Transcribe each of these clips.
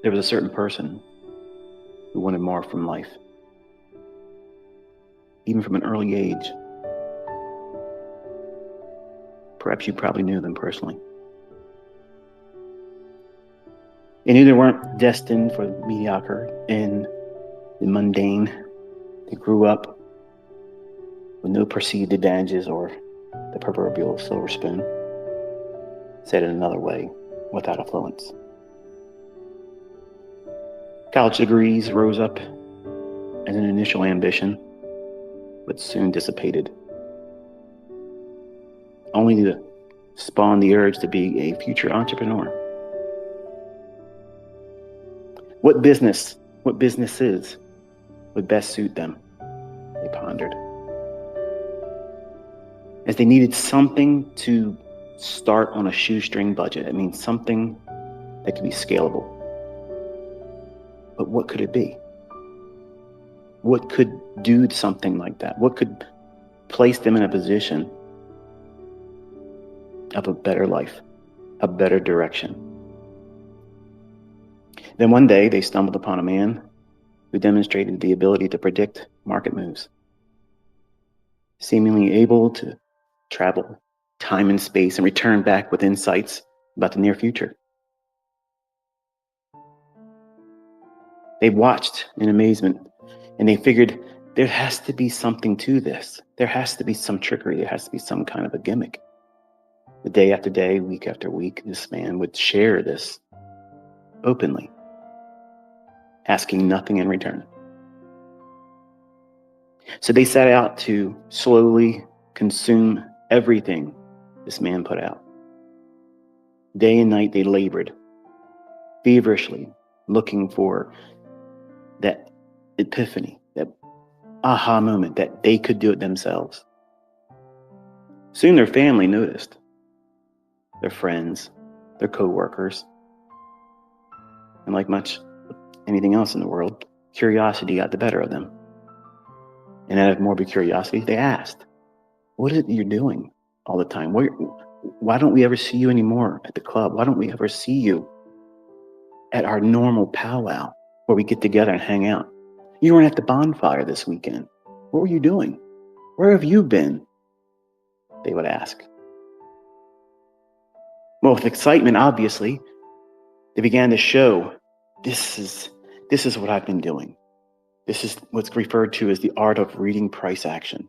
There was a certain person who wanted more from life, even from an early age. Perhaps you probably knew them personally. They knew they weren't destined for the mediocre and the mundane. They grew up with no perceived advantages or the proverbial silver spoon. Said it another way, without affluence. College degrees rose up as an initial ambition, but soon dissipated, only to spawn the urge to be a future entrepreneur. What businesses would best suit them? They pondered. As they needed something to start on a shoestring budget. It means something that could be scalable. But what could it be? What could do something like that? What could place them in a position of a better life, a better direction? Then one day they stumbled upon a man who demonstrated the ability to predict market moves, seemingly able to travel time and space and return back with insights about the near future. They watched in amazement and they figured there has to be something to this. There has to be some trickery. There has to be some kind of a gimmick. The day after day, week after week, this man would share this openly, asking nothing in return. So they set out to slowly consume everything this man put out. Day and night they labored, feverishly looking for that epiphany, that aha moment that they could do it themselves. Soon their family noticed, their friends, their co-workers, and like much anything else in the world, curiosity got the better of them. And out of morbid curiosity, they asked, what is it you're doing all the time? Why don't we ever see you anymore at the club? Why don't we ever see you at our normal powwow where we get together and hang out? You weren't at the bonfire this weekend. What were you doing? Where have you been? They would ask. Well, with excitement, obviously, they began to show, this is what I've been doing. This is what's referred to as the art of reading price action.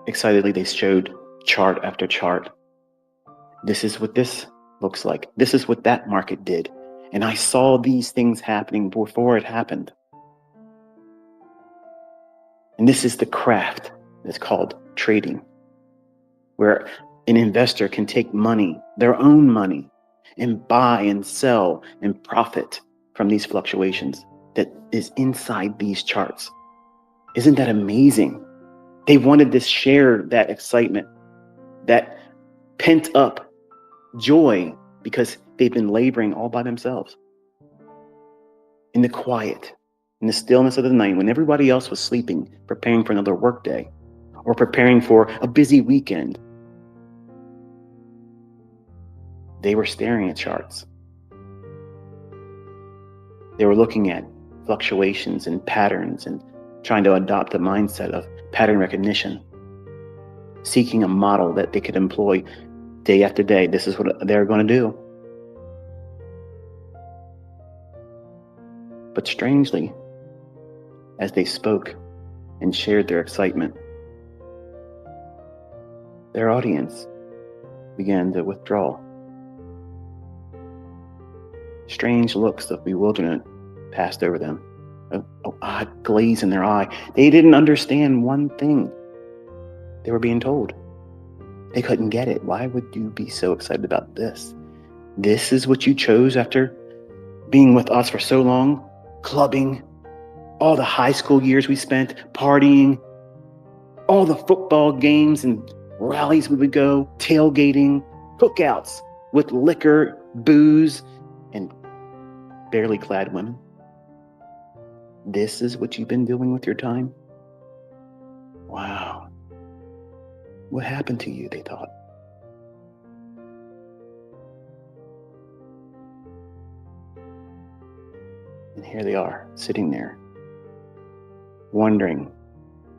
Excitedly, they showed chart after chart. This is what this looks like. This is what that market did. And I saw these things happening before it happened. And this is the craft that's called trading, where an investor can take money, their own money, and buy and sell and profit from these fluctuations that is inside these charts. Isn't that amazing? They wanted to share that excitement, that pent up joy, because they've been laboring all by themselves. In the quiet, in the stillness of the night, when everybody else was sleeping, preparing for another workday, or preparing for a busy weekend, they were staring at charts. They were looking at fluctuations and patterns and trying to adopt a mindset of pattern recognition, seeking a model that they could employ day after day. This is what they're going to do. But strangely, as they spoke and shared their excitement, their audience began to withdraw. Strange looks of bewilderment passed over them, an odd glaze in their eye. They didn't understand one thing they were being told. They couldn't get it. Why would you be so excited about this? This is what you chose after being with us for so long? Clubbing, all the high school years we spent partying, all the football games and rallies we would go, tailgating, cookouts with liquor, booze, and barely clad women. This is what you've been doing with your time? Wow. What happened to you, they thought. And here they are, sitting there, wondering,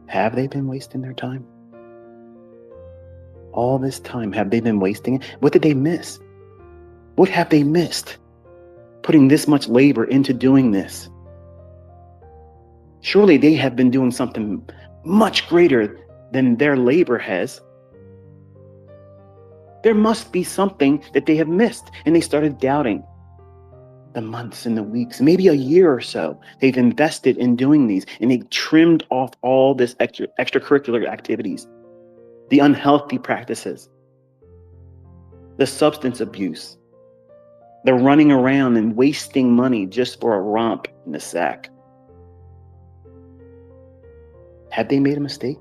have they been wasting their time? All this time, have they been wasting it? What did they miss? What have they missed? Putting this much labor into doing this. Surely they have been doing something much greater than their labor has. There must be something that they have missed. And they started doubting. The months and the weeks, maybe a year or so, they've invested in doing these, and they trimmed off all this extracurricular activities, the unhealthy practices, the substance abuse, the running around and wasting money just for a romp in the sack. Have they made a mistake?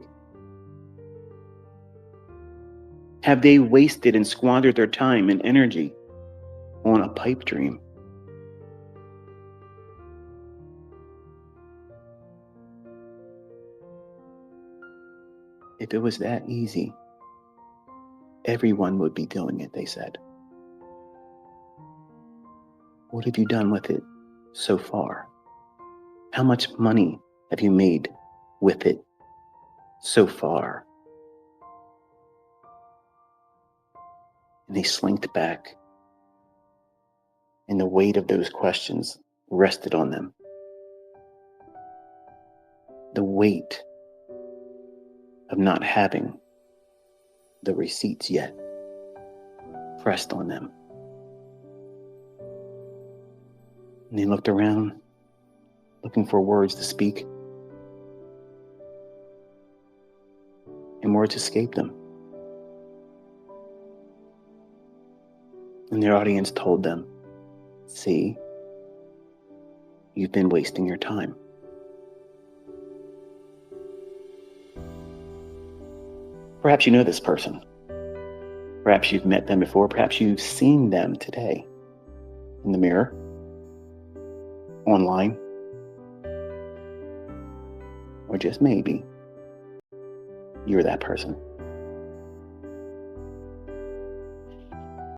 Have they wasted and squandered their time and energy on a pipe dream? If it was that easy, everyone would be doing it, they said. What have you done with it so far? How much money have you made with it so far? And they slinked back, and the weight of those questions rested on them. The weight of not having the receipts yet pressed on them. And they looked around, looking for words to speak, and words escaped them. And their audience told them, see, you've been wasting your time. Perhaps you know this person. Perhaps you've met them before. Perhaps you've seen them today in the mirror, online, or just maybe you're that person.